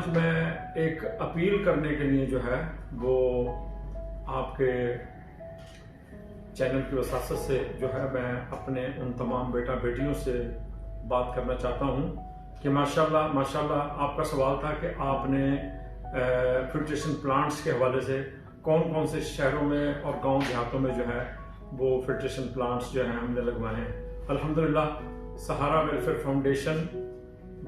آج میں ایک اپیل کرنے کے لیے جو ہے وہ آپ کے چینل کی وساطت سے جو ہے میں اپنے ان تمام بیٹا بیٹیوں سے بات کرنا چاہتا ہوں کہ ماشاءاللہ آپ کا سوال تھا کہ آپ نے فلٹریشن پلانٹس کے حوالے سے کون کون سے شہروں میں اور گاؤں دیہاتوں میں جو ہے وہ فلٹریشن پلانٹس جو ہیں ہم نے لگوائے ہیں۔ الحمدللہ سہارا ویلفیئر فاؤنڈیشن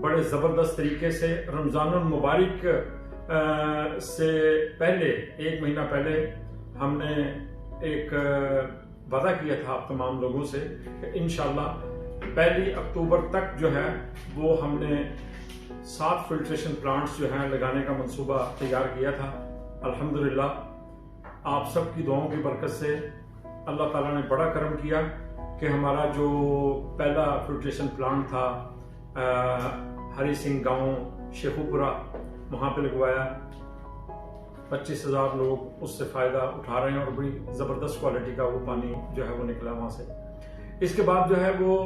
بڑے زبردست طریقے سے رمضان المبارک سے پہلے 1 مہینہ پہلے ہم نے ایک وعدہ کیا تھا آپ تمام لوگوں سے کہ انشاءاللہ 1 اکتوبر تک جو ہے وہ ہم نے 7 فلٹریشن پلانٹس جو ہیں لگانے کا منصوبہ تیار کیا تھا۔ الحمدللہ آپ سب کی دعاؤں کی برکت سے اللہ تعالیٰ نے بڑا کرم کیا کہ ہمارا جو پہلا فلٹریشن پلانٹ تھا ہری سنگھ گاؤں شیخو پورہ وہاں پہ لگوایا، 25,000 لوگ اس سے فائدہ اٹھا رہے ہیں اور بڑی زبردست کوالٹی کا وہ پانی جو ہے وہ نکلا وہاں سے۔ اس کے بعد جو ہے وہ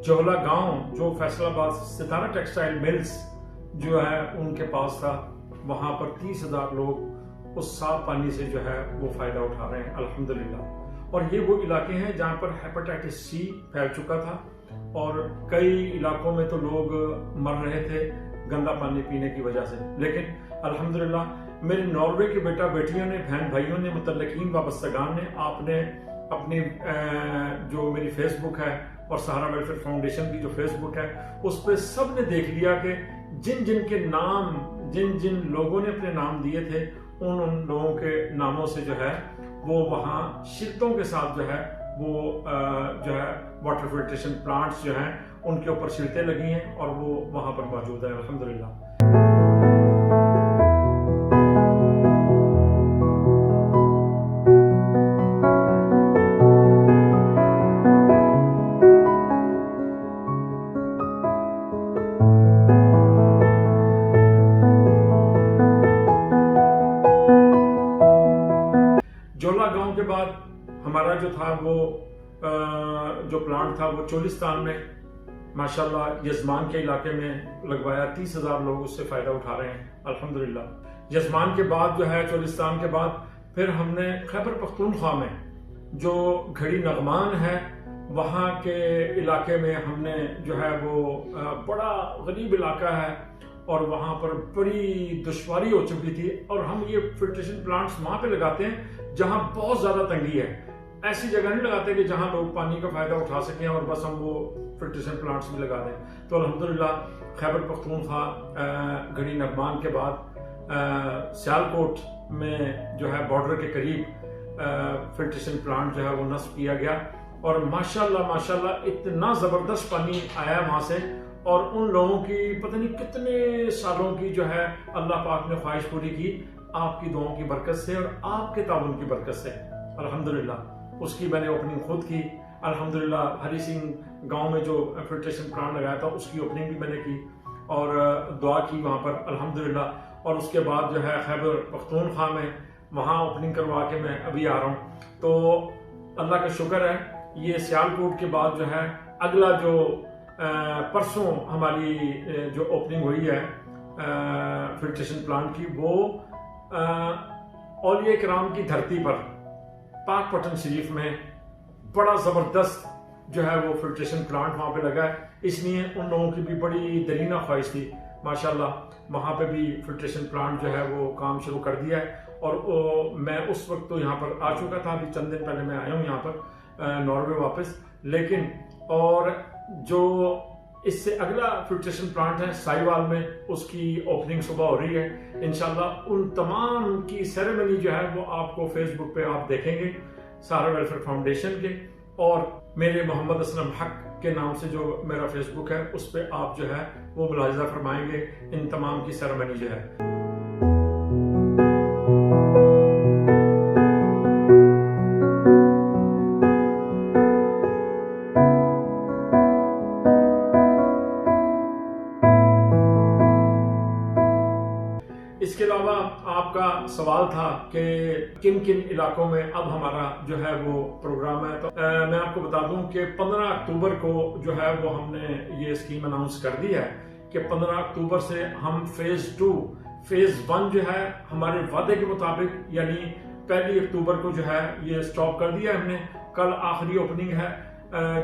جوہلا گاؤں جو فیصل آباد ستارہ ٹیکسٹائل ملز جو ہے ان کے پاس تھا، وہاں پر 30,000 لوگ اس صاف پانی سے جو ہے وہ فائدہ اٹھا رہے ہیں الحمدللہ۔ اور یہ وہ علاقے ہیں جہاں پر ہیپاٹائٹس سی پھیل چکا تھا اور کئی علاقوں میں تو لوگ مر رہے تھے گندا پانی پینے کی وجہ سے، لیکن الحمدللہ میرے ناروے کے بیٹا بیٹیوں نے، بہن بھائیوں نے، متعلقین وابستگان نے، آپ نے اپنی جو میری فیس بک ہے اور سہارا ویلفیئر فاؤنڈیشن کی جو فیس بک ہے اس پہ سب نے دیکھ لیا کہ جن جن کے نام جن لوگوں نے اپنے نام دیے تھے ان لوگوں کے ناموں سے جو ہے وہ وہاں شرطوں کے ساتھ جو ہے وہ جو ہے واٹر فلٹریشن پلانٹس جو ہیں ان کے اوپر شرطیں لگی ہیں اور وہ وہاں پر موجود ہیں الحمدللہ۔ جوہلا گاؤں کے بعد ہمارا جو تھا وہ جو پلانٹ تھا وہ چولستان میں ماشاءاللہ یزمان کے علاقے میں لگوایا، 30,000 لوگ اس سے فائدہ اٹھا رہے ہیں الحمدللہ۔ یزمان کے بعد جو ہے چولستان کے بعد پھر ہم نے خیبر پختونخوا میں جو گھڑی نغمان ہے وہاں کے علاقے میں ہم نے جو ہے وہ بڑا غریب علاقہ ہے اور وہاں پر بڑی دشواری ہو چکی تھی اور ہم یہ فلٹریشن پلانٹس وہاں پہ لگاتے ہیں جہاں بہت زیادہ تنگی ہے، ایسی جگہ نہیں لگاتے کہ جہاں لوگ پانی کا فائدہ اٹھا سکیں اور بس ہم وہ فلٹریشن پلانٹس بھی لگا دیں۔ تو الحمدللہ خیبر پختونخوا گھڑی نغمان کے بعد سیالکوٹ میں جو ہے بارڈر کے قریب فلٹریشن پلانٹ جو ہے وہ نصب کیا گیا اور ماشاءاللہ اتنا زبردست پانی آیا وہاں سے اور ان لوگوں کی پتہ نہیں کتنے سالوں کی جو ہے اللہ پاک نے خواہش پوری کی آپ کی دعاؤں کی برکت سے اور آپ کے تعاون کی برکت سے الحمدللہ۔ اس کی میں نے اوپننگ خود کی الحمدللہ، ہری سنگھ گاؤں میں جو فلٹریشن پلانٹ لگایا تھا اس کی اوپننگ بھی میں نے کی اور دعا کی وہاں پر الحمدللہ۔ اور اس کے بعد جو ہے خیبر پختونخوا میں وہاں اوپننگ کروا کے میں ابھی آ رہا ہوں۔ تو اللہ کا شکر ہے یہ سیالکوٹ کے بعد جو ہے اگلا جو پرسوں ہماری جو اوپننگ ہوئی ہے فلٹریشن پلانٹ کی وہ اولیاء کرام کی دھرتی پر پاک پٹن شریف میں بڑا زبردست جو ہے وہ فلٹریشن پلانٹ وہاں پہ لگا ہے، اس لیے ان لوگوں کی بھی بڑی دلینہ خواہش تھی ماشاءاللہ وہاں پہ بھی فلٹریشن پلانٹ جو ہے وہ کام شروع کر دیا ہے اور میں اس وقت تو یہاں پر آ چکا تھا، ابھی چند دن پہلے میں آیا ہوں یہاں پر ناروے واپس، لیکن اور جو اس سے اگلا فلٹریشن پلانٹ ہے سائیوال میں اس کی اوپننگ صبح ہو رہی ہے انشاءاللہ۔ ان تمام کی سیریمنی جو ہے وہ آپ کو فیس بک پہ آپ دیکھیں گے سہارا ویلفیئر فاؤنڈیشن کے اور میرے محمد اسلم حق کے نام سے جو میرا فیس بک ہے اس پہ آپ جو ہے وہ ملاحظہ فرمائیں گے ان تمام کی سیریمنی جو ہے۔ اس کے علاوہ آپ کا سوال تھا کہ کن کن علاقوں میں اب ہمارا جو ہے وہ پروگرام ہے، تو میں آپ کو بتا دوں کہ 15 اکتوبر کو جو ہے وہ ہم نے یہ اسکیم اناؤنس کر دی ہے کہ 15 اکتوبر سے ہم فیز 1 جو ہے ہمارے وعدے کے مطابق یعنی 1 اکتوبر کو جو ہے یہ سٹاپ کر دیا ہم نے. کل آخری اوپننگ ہے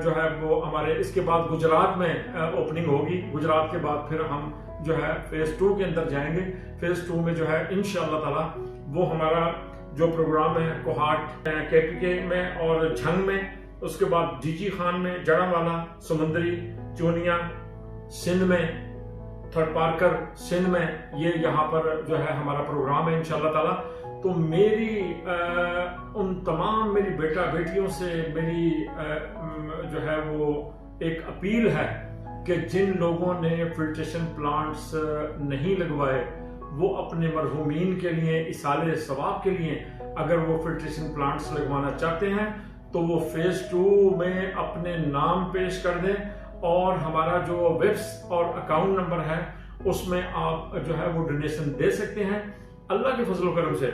جو ہے وہ ہمارے. اس کے بعد گجرات میں اوپننگ ہوگی. گجرات کے بعد پھر ہم جو ہے فیز 2 کے اندر جائیں گے. فیز 2 میں جو ہے انشاءاللہ تعالی وہ ہمارا جو پروگرام ہے کوہاٹ KPK میں اور جھنگ میں, اس کے بعد جی خان میں, جڑاوالا, سمندری, چونیا سندھ میں, تھرڈ پارکر سندھ میں, یہ یہاں پر جو ہے ہمارا پروگرام ہے انشاءاللہ تعالی. تو میری ان تمام میری بیٹا بیٹیوں سے میری جو ہے وہ ایک اپیل ہے کہ جن لوگوں نے فلٹریشن پلانٹس نہیں لگوائے وہ اپنے مرحومین کے لیے ایصال ثواب کے لیے اگر وہ فلٹریشن پلانٹس لگوانا چاہتے ہیں تو وہ فیز 2 میں اپنے نام پیش کر دیں, اور ہمارا جو ویبس اور اکاؤنٹ نمبر ہے اس میں آپ جو ہے وہ ڈونیشن دے سکتے ہیں. اللہ کے فضل و کرم سے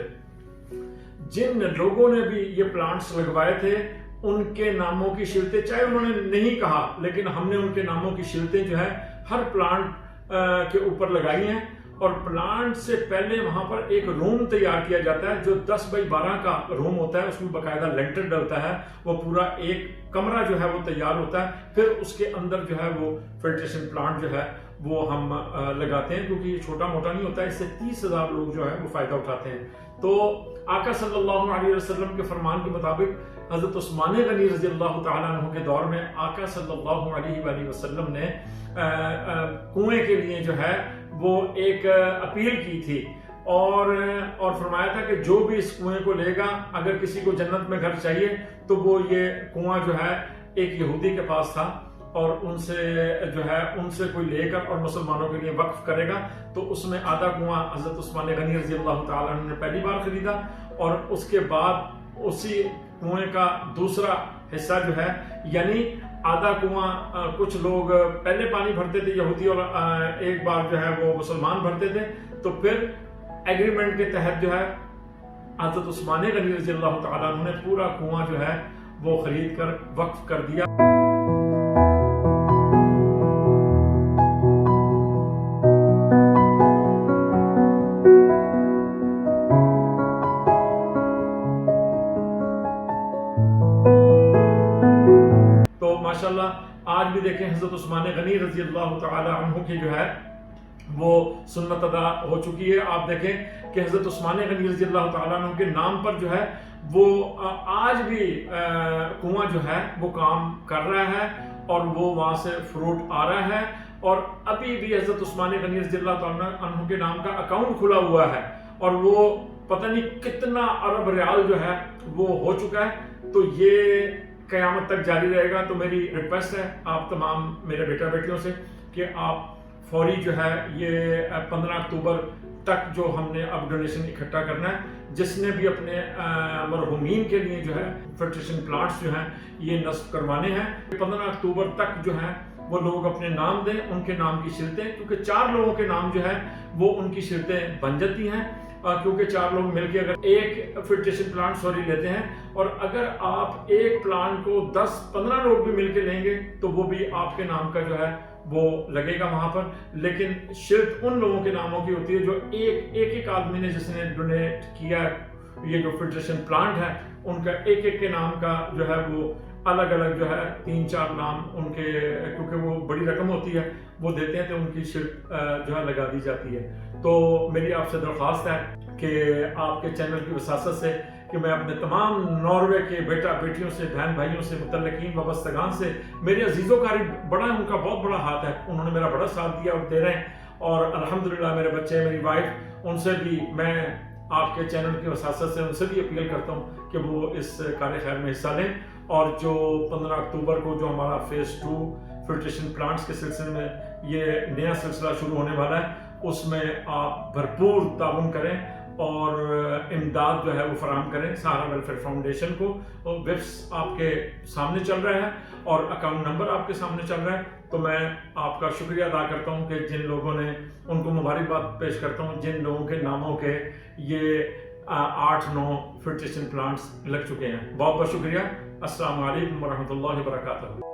جن لوگوں نے بھی یہ پلانٹس لگوائے تھے ان کے ناموں کی شرطیں, چاہے انہوں نے نہیں کہا لیکن ہم نے ان کے ناموں کی شرطیں جو ہے ہر پلانٹ کے اوپر لگائی ہیں. اور پلانٹ سے پہلے وہاں پر ایک روم تیار کیا جاتا ہے جو 10x12 کا روم ہوتا ہے, اس میں باقاعدہ لینٹر ڈلتا ہے, وہ پورا ایک کمرہ جو ہے وہ تیار ہوتا ہے. پھر اس کے اندر جو ہے وہ فلٹریشن پلانٹ جو ہے وہ ہم لگاتے ہیں, کیونکہ یہ چھوٹا موٹا نہیں ہوتا ہے, اس سے 30,000 لوگ جو ہے وہ فائدہ اٹھاتے ہیں. تو آقا صلی اللہ علیہ وسلم کے فرمان کے مطابق حضرت عثمان غنی رضی اللہ تعالیٰ عنہ کے دور میں آقا صلی اللہ علیہ وآلہ وسلم نے کنویں کے لیے جو ہے وہ ایک اپیل کی تھی اور فرمایا تھا کہ جو بھی اس کنویں کو لے گا, اگر کسی کو جنت میں گھر چاہیے تو وہ یہ کنواں جو ہے ایک یہودی کے پاس تھا اور ان سے کوئی لے کر اور مسلمانوں کے لیے وقف کرے گا. تو اس میں آدھا کنواں حضرت عثمان غنی رضی اللہ تعالیٰ عنہ نے پہلی بار خریدا, اور اس کے بعد اسی کنویں کا دوسرا حصہ جو ہے یعنی آدھا کنواں کچھ لوگ پہلے پانی بھرتے تھے یہودی اور ایک بار جو ہے وہ مسلمان بھرتے تھے. تو پھر ایگریمنٹ کے تحت جو ہے حضرت عثمان غنی رضی اللہ تعالیٰ عنہ نے پورا کنواں جو ہے وہ خرید کر وقف کر دیا. ماشاءاللہ آج بھی دیکھیں حضرت عثمان غنی رضی اللہ تعالی عنہ کی جو ہے وہ سنت ادا ہو چکی ہے. آپ دیکھیں کہ حضرت عثمان غنی رضی اللہ تعالی عنہ کے نام پر جو ہے وہ آج بھی کنواں جو ہے وہ کام کر رہا ہے اور وہ وہاں سے فروٹ آ رہا ہے, اور ابھی بھی حضرت عثمان غنی رضی اللہ تعالی عنہ کے نام کا اکاؤنٹ کھلا ہوا ہے اور وہ پتہ نہیں کتنا ارب ریال جو ہے وہ ہو چکا ہے. تو یہ قیامت تک جاری رہے گا. تو میری ریکویسٹ ہے آپ تمام میرے بیٹا بیٹیوں سے کہ آپ فوری جو ہے یہ 15 اکتوبر تک جو ہم نے اب ڈونیشن اکٹھا کرنا ہے, جس نے بھی اپنے مرحومین کے لیے جو ہے فلٹریشن پلانٹس جو ہیں یہ نصب کروانے ہیں, 15 اکتوبر تک جو ہے وہ لوگ اپنے نام دیں, ان کے نام کی شرطیں, کیونکہ 4 لوگوں کے نام جو ہے وہ ان کی شرطیں بن جاتی ہیں, کیونکہ 4 لوگ مل کے اگر ایک فلٹریشن پلانٹ لیتے ہیں, اور اگر آپ ایک پلانٹ کو 10-15 لوگ بھی مل کے لیں گے تو وہ بھی آپ کے نام کا جو ہے وہ لگے گا وہاں پر. لیکن شرط ان لوگوں کے ناموں کی ہوتی ہے جو ایک آدمی نے جس نے ڈونیٹ کیا یہ جو فلٹریشن پلانٹ ہے, ان کا ایک کے نام کا جو ہے وہ الگ الگ جو ہے 3-4 نام ان کے, کیونکہ وہ بڑی رقم ہوتی ہے وہ دیتے ہیں تو ان کی شرط جو ہے لگا دی جاتی ہے. تو میری آپ سے درخواست ہے کہ آپ کے چینل کی وساطت سے کہ میں اپنے تمام ناروے کے بیٹا بیٹیوں سے, بہن بھائیوں سے, متعلقین وابستگان سے, میرے عزیز و قریب بڑا ان کا بہت بڑا ہاتھ ہے, انہوں نے میرا بڑا ساتھ دیا اور دے رہے ہیں, اور الحمدللہ میرے بچے, میری وائف, ان سے بھی میں آپ کے چینل کی وساطت سے ان سے بھی اپیل کرتا ہوں کہ وہ اس کار خیر میں حصہ لیں. اور جو 15 اکتوبر کو جو ہمارا فیز 2 فلٹریشن پلانٹس کے سلسلے میں یہ نیا سلسلہ شروع ہونے والا ہے, اس میں آپ بھرپور تعاون کریں اور امداد جو ہے وہ فراہم کریں سہارا ویلفیئر فاؤنڈیشن کو. ویبس آپ کے سامنے چل رہا ہے اور اکاؤنٹ نمبر آپ کے سامنے چل رہا ہے. تو میں آپ کا شکریہ ادا کرتا ہوں کہ جن لوگوں نے, ان کو مبارکباد پیش کرتا ہوں جن لوگوں کے ناموں کے یہ 8-9 فلٹریشن پلانٹس لگ چکے ہیں. بہت بہت شکریہ. السلام علیکم ورحمۃ اللہ وبرکاتہ.